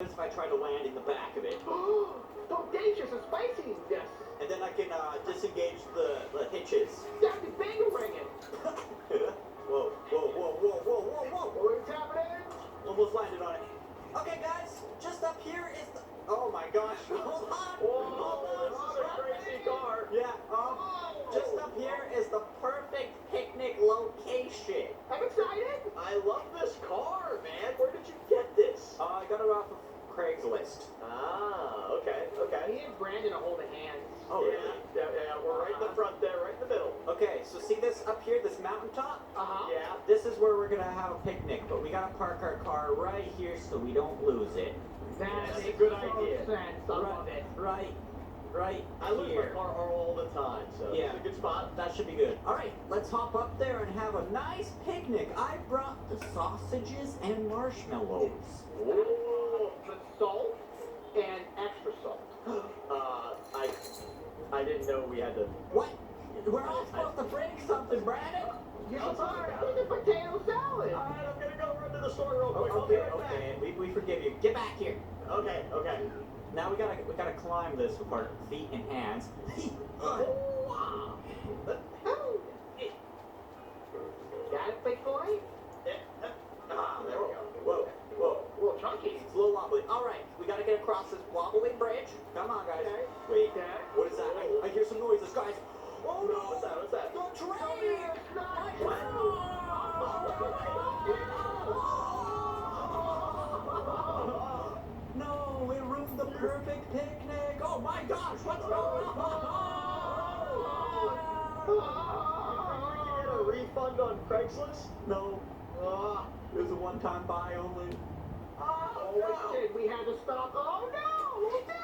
if I try to land in the back of it. Bodacious and spicy, yes. And then I can disengage the hitches. Got the finger ringing. Whoa, whoa, whoa, whoa, whoa, whoa, whoa. What's happening? Almost landed on it. Okay, guys, just up here is the... Oh, my gosh. Hold on. Whoa, this is a crazy car. Yeah, just up here is the perfect picnic location. I'm excited. I love this car, man. Where did you get this? I got it off of Craigslist. Ah, okay. Me and Brandon are holding hands. Oh, yeah, really? yeah, we're right in the front there, right in the middle. Okay, so see this up here, this mountaintop? Uh-huh. Yeah. This is where we're gonna have a picnic, but we gotta park our car right here so we don't lose it. That That's a makes good so idea. sense. I love it. Right I lose my here. car all the time, so Yeah. it's a good spot. That should be good. All right, let's hop up there and have a nice picnic. I brought the sausages and marshmallows. Whoa. The salt and extra salt. I didn't know we had to. What? We're all supposed to bring something, Brandon. You're I'm supposed sorry. to do the potato salad. All right, I'm gonna go run to the store real quick. I'll be Okay, right back. okay, we forgive you. Get back here. Okay. Now we gotta climb this with our feet and hands. Oh. Got it, big boy? There we go. Whoa, whoa. A little chunky. It's a little wobbly. All right, we gotta get across this wobbly bridge. Come on, guys. Okay. Wait. Okay. What is that? I hear some noises, guys. Oh no! What's that? What's that? The train! No, it ruined the perfect picnic. Oh my gosh, what's going Did you get a refund on Craigslist? No, it was a one-time buy only. Oh, we did. We had to stop. Oh, no. What was that?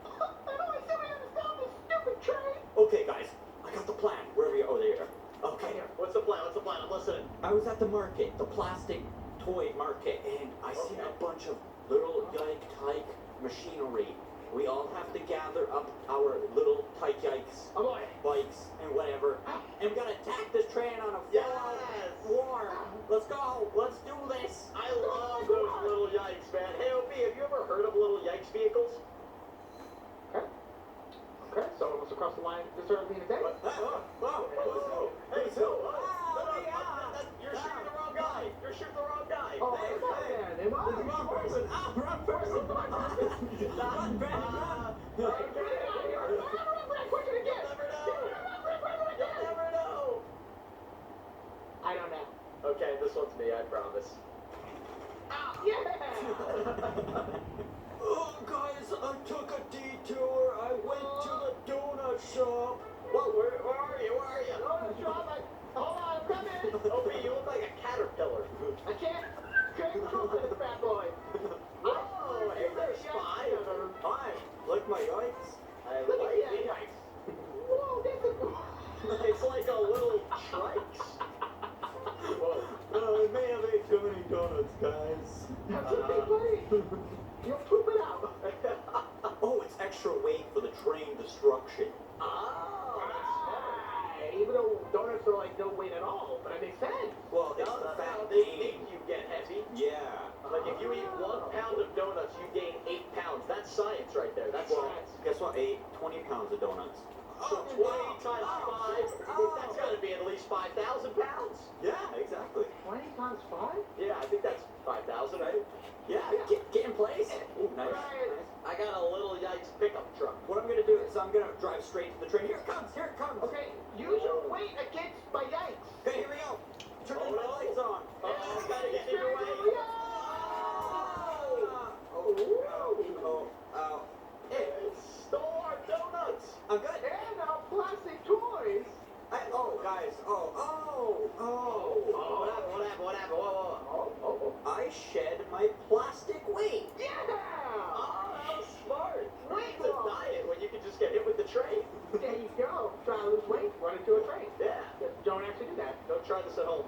I know I said we had to stop this stupid train. Okay, guys, I got the plan. Where are we? Oh, there. Okay. What's the plan? I'm listening. I was at the market, the plastic toy market, and I seen a bunch of little yike-tyke machinery. We all have to gather up our little tyke yikes, Oh, boy. bikes, and whatever, and we gotta attack this train on a Yes! war. Let's go. Let's do this. I love those little yikes, man. Hey, OP, have you ever heard of little yikes vehicles? Okay, so almost across the line this early in the day. Hey, so, you're shooting the wrong guy. You're shooting the wrong guy. Oh, hey, man. Am I? Wrong person. Wrong person. Run, Brandon, run. Get out of here. Run, quicker to get. You'll never know. I don't know. Okay, this one's me, I promise. Yeah. Oh, guys, I took a detour. I went to the donut shop. Whoa, where are you? Oh, Sean, hold on, I'm coming. OP, you look like a caterpillar. I can't control this fat boy. Oh, hey there, Spy. Hi, like my yikes? I Look like at it. that. Whoa, this is... It's like a little trikes. Whoa. I may have ate too many donuts, guys. That's a big buddy. You'll poop it out. Oh, it's extra weight for the train destruction. Even though donuts are like no weight at all, but it makes sense. Well, it's No, the fat they gaining. make you get heavy. Yeah. Like if you eat 1 pound of donuts, you gain 8 pounds. That's science right there. That's Well, science. guess what? I ate 20 pounds of donuts. So 20 times 5, that's got to be at least 5,000 pounds. Yeah, exactly. 20 times 5? Yeah, I think that's 5,000, right? Yeah, get in place. Ooh, nice. Right. Nice. I got a little yikes pickup truck. What I'm gonna do is I'm gonna drive straight to the train. Here it comes. Here it comes. Okay, use your weight against my yikes. Okay, here we go. Turning my lights on. Oh, gotta get in your way. Oh. Hey, It stole our donuts. I'm good. And our plastic toys. Guys. What happened? Whoa. I shed my plastic weight. Yeah! Oh, that was smart. Weight It's a loss. diet when you can just get hit with the train. There you go. Try to lose weight, run into a train. Yeah. Don't actually do that. Don't try this at home.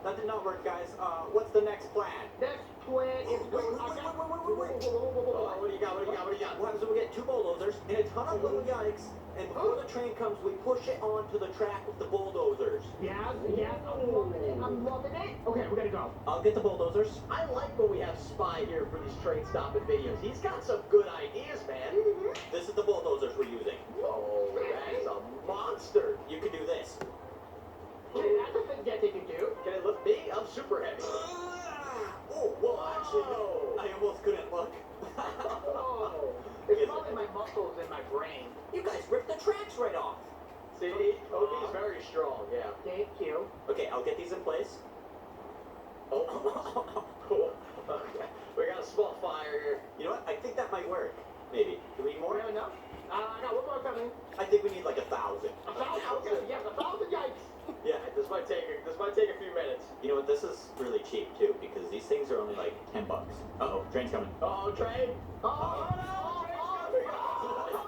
That did not work, guys. What's the next plan? Next plan is... Wait. Oh, what do you got? What happens when we get 2 bulldozers and a ton of little yikes. And before the train comes, we push it onto the track with the bulldozers. Yes, I'm loving it. Okay, we gotta go. I'll get the bulldozers. I like when we have Spy here for these train stopping videos. He's got some good ideas, man. This is the bulldozers we're using. Oh, that's a monster. You can do this. Okay, that's a thing that they can do. Can it lift me? I'm super heavy. Oh, well, actually, no. I almost couldn't look. Oh, it's probably my muscles and my brain. You guys ripped the tracks right off. See, Obi's very strong, yeah. Thank you. Okay, I'll get these in place. Oh, cool. Okay. We got a small fire here. You know what? I think that might work. Maybe. Do we need more? More enough? No, one more coming. I think we need like 1,000. 1,000? Okay, yes, 1,000 yikes. Yeah. This might take a few minutes. You know what? This is really cheap too because these things are only like $10. Uh-oh, train's coming. Oh, train. Oh,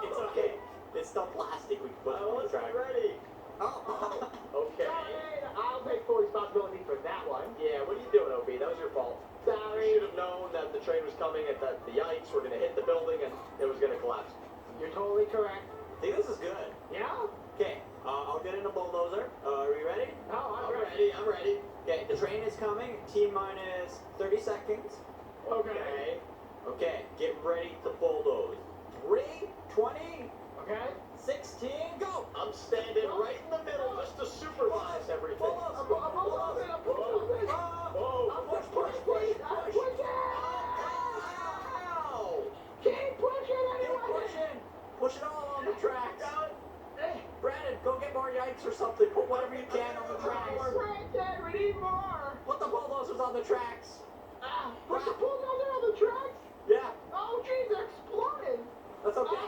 It's okay. It's still plastic. We can put it on the Let's track. get ready. Oh. Okay. Sorry, I'll take full responsibility for that one. Yeah, what are you doing, Obi? That was your fault. You Sorry. should have known that the train was coming and that the yikes were going to hit the building and it was going to collapse. You're totally correct. I think this is good. Yeah? Okay, I'll get in a bulldozer. Are you ready? Oh, I'm ready. I'm ready. Okay, the train is coming. T-minus 30 seconds. Okay. Okay, get ready to bulldoze. 3, 20, Okay. 16, go! I'm standing right in the middle just to supervise everything. Bulldoze. I'm bulldozing. Whoa. Push, push, push, I'm push. pushing. Ow! Keep pushing Keep anyway. pushing. Push it all on the tracks. Hey, Brandon, go get more yikes or something. Put whatever you can on the tracks. Brandon, we need more. Put the bulldozers on the tracks. Put the bulldozer on the tracks. Yeah, Oh, geez, they're exploding. that's okay.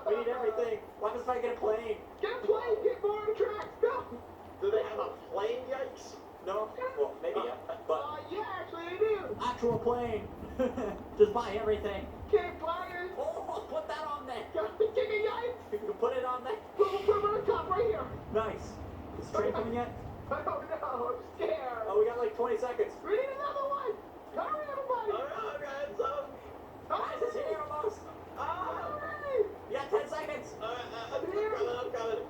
We need everything. Why does I get a plane? Get a plane, get more on the tracks, go. Do they have a plane, yikes? No? Well, maybe, yeah. But Yeah, actually they do. actual plane. Just buy everything. Okay, flyers. Oh, put that on there. Got the king of yikes. You can put it on there. Put it on top right here. Nice. Is the train coming yet? I don't know, I'm scared. Oh, we got like 20 seconds. We need another one. Hurry, everybody. Okay, so. Guys, it's here almost. Hurry. You got 10 seconds. I'm coming.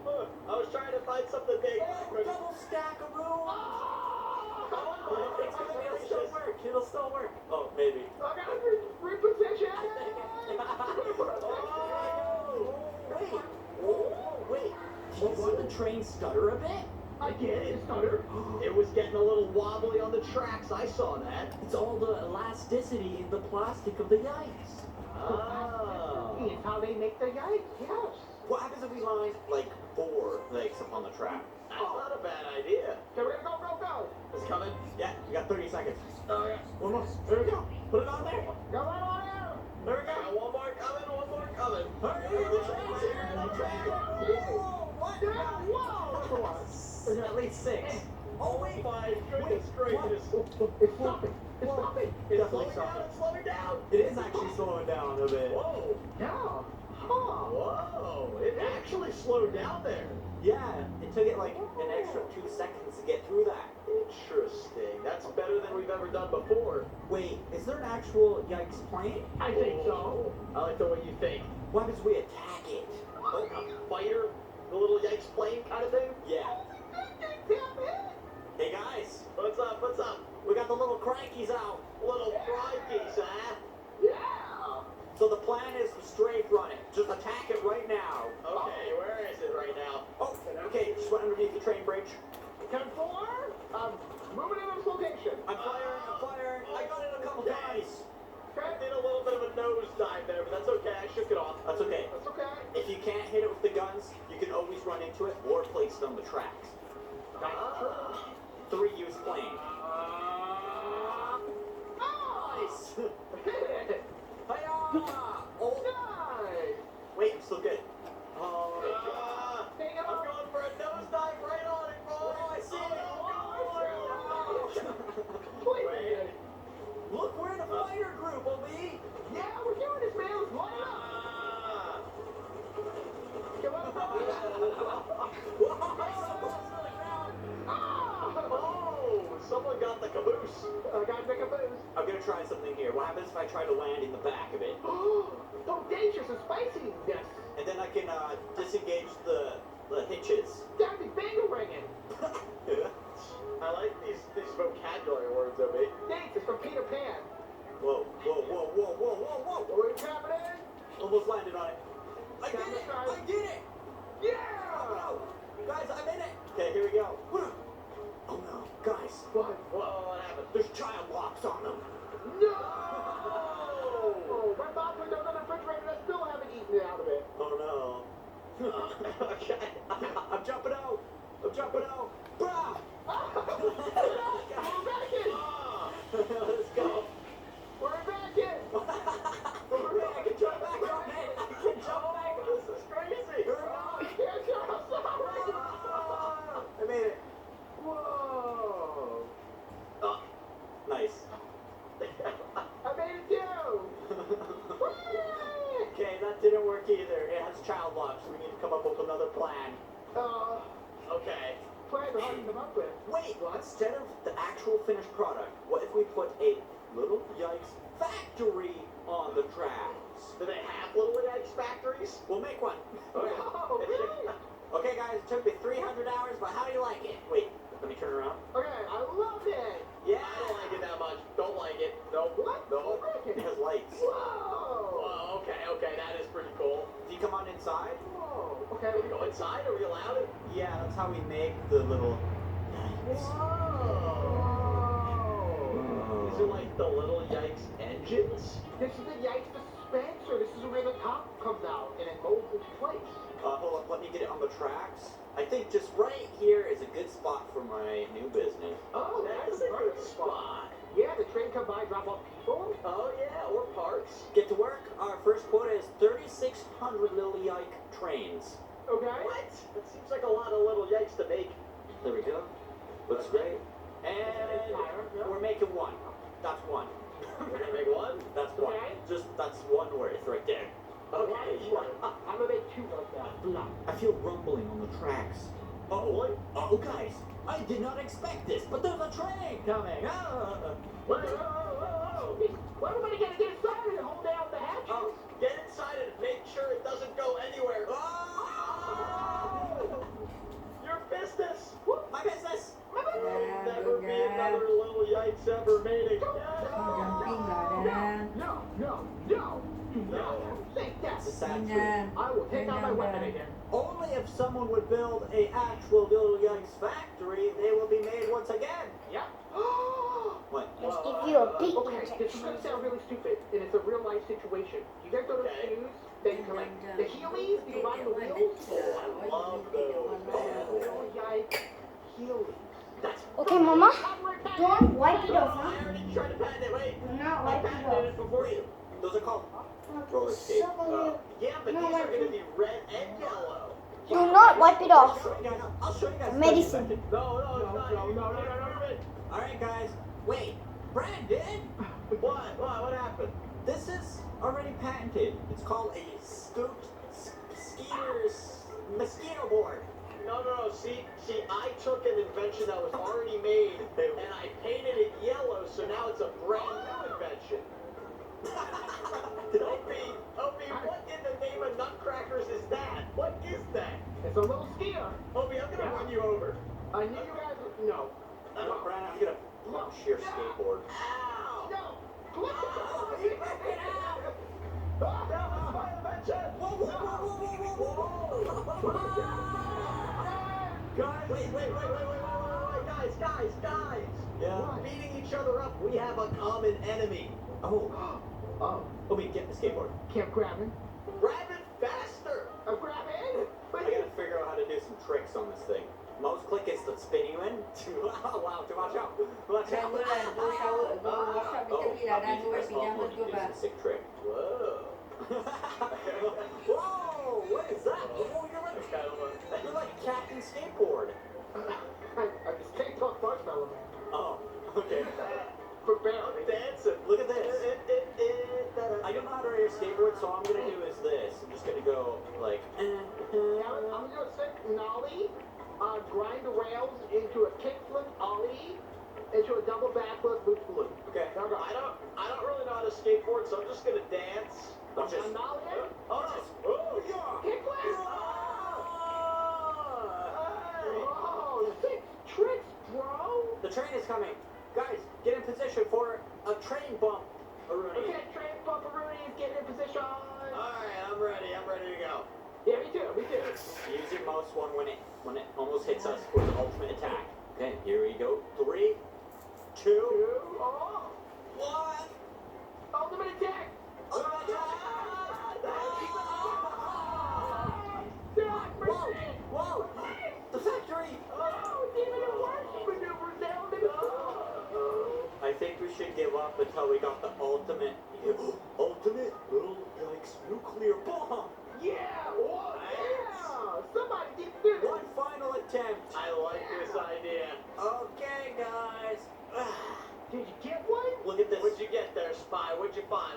I was trying to find something big. Oh, double stack of room. Oh, It'll still work. It'll still work. Oh, maybe. I gotta reposition. Wait. Oh, wait. Do you see the train stutter a bit? I get it, stutter. It was getting a little wobbly on the tracks. I saw that. It's all the elasticity in the plastic of the yikes. Oh. It's how they make the yikes, yes. What happens if we line like 4 legs up on the track? That's not a bad idea. Okay, we're gonna go. It's coming. Yeah, we got 30 seconds. Oh, yeah. One more. There we go. Put it on there. Come on there. There we go. One more coming. Hurry, the train's here. The train. Whoa, what? Yeah, whoa. There's at least 6. Oh, wait. My goodness gracious. It's stopping. It's stopping. It's Definitely slowing down. stopping. It's slowing down. It is actually slowing down a bit. Whoa. Yeah. Huh. Whoa. It actually slowed down there. Yeah, it took it like an extra 2 seconds to get through that. Interesting. That's better than we've ever done before. Wait, is there an actual yikes plane? I think so. I like the way you think. What happens if we attack it? Oh, a fighter? The little yikes plane kind of thing? Yeah. Hey guys, What's up? What's up? we got the little crankies out. Little crikeys, huh? Yeah. So the plan is to strafe run it. Just attack it right now. Okay, where is it right now? Oh, okay, just went underneath the train bridge. 10-4. Moving in this location. I'm firing. I got it a couple times. I Okay. did a little bit of a nosedive there, but that's okay. I shook it off. That's okay. That's okay. If you can't hit it with the guns, you can always run into it or place it on the tracks. Ah. 3-use plane. Oh. Nice. boost. Gotta make a boost. I'm gonna try something here. What happens if I try to land in the back of it? So dangerous and spicy. Yes. And then I can disengage the hitches. Gotta be finger ringing. I like these vocabulary words of it. Thanks, it's from Peter Pan. Whoa, whoa, whoa, whoa, whoa, whoa, whoa. What's happening? Almost landed on it. I did it! I did it! Yeah! Oh, no. Guys, I'm in it! Okay, here we go. Oh no, guys. What? Whoa, what happened? There's child locks on them. No! Oh, my mom put those on the refrigerator and I still haven't eaten it out of it. Oh no. Okay. I'm jumping out. I'm jumping out. Brah! We're back in! Let's go. We're back in! I can jump back on it. I can jump back. This is crazy. Here we go. Yes, you're sorry! I made it. Whoa! Nice. I made it too! Okay, that didn't work either. It has child locks, so we need to come up with another plan. Okay. Plans are hard to come up with. Wait, instead of the actual finished product, what if we put a Little Yikes factory on the tracks? Do they have Little Yikes factories? We'll make one. Okay. Oh, really? Okay, guys, it took me 300 hours, but how do you like it? Wait, let me turn around. Okay, I love it! Yeah! I don't like it that much. Don't like it. Nope. What? Nope. It has lights. Whoa! Whoa, okay, that is pretty cool. Do you come on inside? Whoa! Okay, Can we go inside? Are we allowed it? Yeah, that's how we make the little... Whoa! These are like the Little Yikes engines? This is the Yikes dispenser. This is where the top comes out and it molds into place. Hold up, let me get it on the tracks. I think just right here is a good spot for my new business. Oh, That's a good spot. Yeah, the train come by, drop off people. Oh yeah, or parts. Get to work. Our first quota is 3,600 Little Yike trains. Okay. What? That seems like a lot of Little Yikes to make. There we go. Looks great. And we're making one. That's one. We're gonna make one? That's one. Okay. Just, that's one worth right there. Okay. I'm gonna make two of them. Blah. I feel rumbling on the tracks. Oh, oh, guys. I did not expect this, but there's a train coming. Ah. Whoa, whoa, whoa, whoa. Well, everybody gotta get inside and hold down the hatches. Oh, get inside and make sure it doesn't go anywhere. Oh! Your business. My business. Never be another Little Yikes ever made again. No, no, no. No. Think that. It's a sad truth. I will take out my weapon again. Only if someone would build a actual Little Yikes factory, they will be made once again. Yeah. What? Let's give you a beat Okay, this is gonna sound really stupid, and it's a real life situation. You guys know those Okay. shoes that you can like the heelys, you can ride on the wheels? Oh, I love those, man. Little Yike heelys. That's Okay, Mama, Copyright patent. don't wipe it off, I huh? already tried to patent it. Wait. Do not I wipe it patented it off. before you. Those are called roller skates. Yeah, but No, these are like- going to be red and yellow. Do not wipe it off. I'll show you guys. Medicine. No, it's not. No. Alright, guys. Wait. Brandon! What happened? This is already patented. It's called a scooped skiers mosquito board. No. See, I took an invention that was already made and I painted it yellow, so now it's a brand new invention. Opie, what in the name of nutcrackers is that? What is that? It's a little skier. Opie, I'm gonna run you over. I knew you guys would. No. No, Brandon, I'm gonna punch your skateboard. Ow! No. Oh, you broke it out! That was my invention! Guys, wait, guys! Yeah. Beating each other up, we have a common enemy. Oh. Oh, Obi, get the skateboard. can't grab him. Grab it faster! Grab it? I gotta figure out how to do some tricks on this thing. Mouse click is to spin you in. Wow, to watch out. Watch out. Here's a sick trick. Whoa. Whoa, what is that? Oh, you're like Captain Skateboard. I just can't talk marshmallow. Oh, okay. For I'm barely. dancing. Look at this. I don't know how to ride a skateboard, so all I'm gonna do is this. I'm just gonna go like. I'm gonna sit nollie, grind the rails into a kickflip ollie, into a double backflip loop the loop. Okay. Now go. I don't really know how to skateboard, so I'm just gonna dance. Watch this. Now nollie in. Oh, oh, yeah. Kick flip. Ah! Oh, 6 tricks, bro. The train is coming. Guys, get in position for a train bump. Aruni. Okay, train Pumperoonie is getting in position. Alright, I'm ready to go. Yeah, me too. Use your mouse one when it almost hits us for the ultimate attack. Okay, here we go. 3, 2, Oh, 1. ultimate attack. Whoa! Whoa! The factory! Oh, even a worse maneuvers now than I think we should give up until we got the ultimate little yikes nuclear bomb. Yeah, what? Yeah. Somebody get this. One final attempt. I like this idea. Okay, guys. Did you get one? Look at this. What'd you get there, Spy? What'd you find?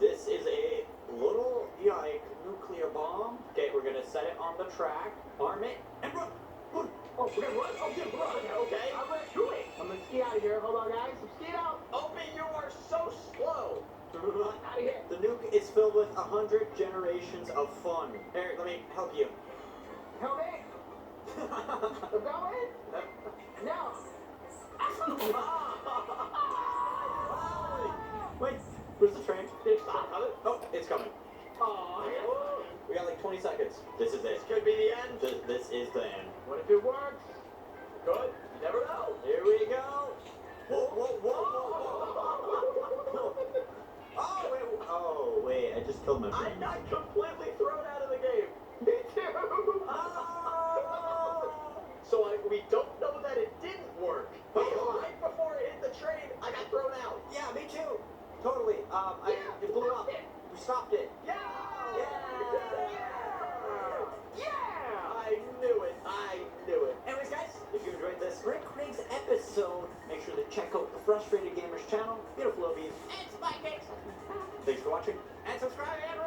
This is a little yike nuclear bomb. Okay, we're gonna set it on the track, arm it, and run. Run. Oh, we're gonna run. Oh, yeah, run. Okay. I'm gonna do it. I'm gonna ski out of here. Hold on, guys. I'm skiing out. Opie, you are so slow. Out of here. The nuke is filled with 100 generations of fun. Here, let me help you. Help me. I'm going. Now. Wait, where's the train? It's not coming. Oh, it's coming. Oh, We got like 20 seconds. This is it. This could be the end. This is the end. what if it works? Good. You never know. Here we go. Whoa, whoa, whoa, whoa, whoa. Oh, wait, I just killed my I friend. got completely thrown out of the game. Me too. So we don't know that it didn't work. But right before it hit the train, I got thrown out. Yeah, me too. Totally. It blew up. We stopped it. Yeah! Yeah. I knew it. I knew it. Anyways, guys, if you enjoyed this Rick Craig's episode, make sure to check out the Frustrated Gamers channel, Beautiful Lobies, and Spy Cakes. Thanks for watching, and subscribe, and